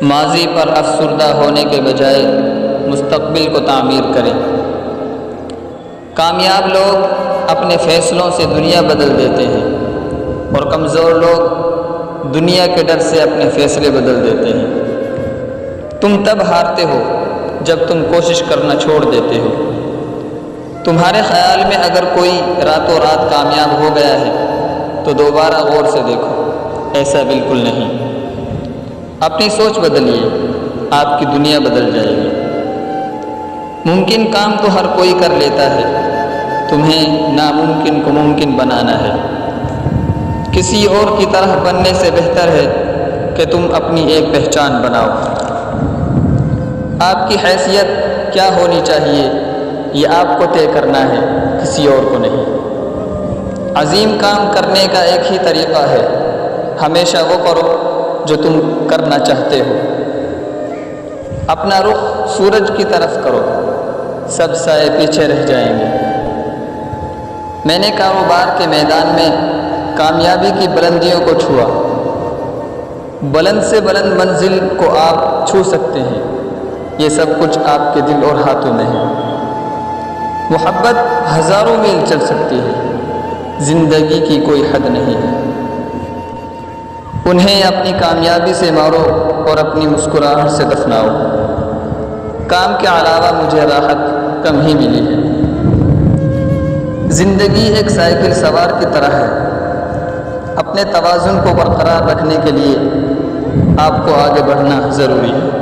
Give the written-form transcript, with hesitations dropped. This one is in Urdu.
ماضی پر افسردہ ہونے کے بجائے مستقبل کو تعمیر کریں۔ کامیاب لوگ اپنے فیصلوں سے دنیا بدل دیتے ہیں اور کمزور لوگ دنیا کے ڈر سے اپنے فیصلے بدل دیتے ہیں۔ تم تب ہارتے ہو جب تم کوشش کرنا چھوڑ دیتے ہو۔ تمہارے خیال میں اگر کوئی راتوں رات کامیاب ہو گیا ہے تو دوبارہ غور سے دیکھو، ایسا بالکل نہیں۔ اپنی سوچ بدلیے، آپ کی دنیا بدل جائے گی۔ ممکن کام تو ہر کوئی کر لیتا ہے، تمہیں ناممکن کو ممکن بنانا ہے۔ کسی اور کی طرح بننے سے بہتر ہے کہ تم اپنی ایک پہچان بناؤ۔ آپ کی حیثیت کیا ہونی چاہیے یہ آپ کو طے کرنا ہے، کسی اور کو نہیں۔ عظیم کام کرنے کا ایک ہی طریقہ ہے، ہمیشہ وہ کرو جو تم کرنا چاہتے ہو۔ اپنا رخ سورج کی طرف کرو، سب سائے پیچھے رہ جائیں گے۔ میں نے کاروبار کے میدان میں کامیابی کی بلندیوں کو چھوا۔ بلند سے بلند منزل کو آپ چھو سکتے ہیں، یہ سب کچھ آپ کے دل اور ہاتھوں میں ہے۔ محبت ہزاروں میل چل سکتی ہے، زندگی کی کوئی حد نہیں ہے۔ انہیں اپنی کامیابی سے مارو اور اپنی مسکراہٹ سے دفناؤ۔ کام کے علاوہ مجھے راحت کم ہی ملی ہے۔ زندگی ایک سائیکل سوار کی طرح ہے، اپنے توازن کو برقرار رکھنے کے لیے آپ کو آگے بڑھنا ضروری ہے۔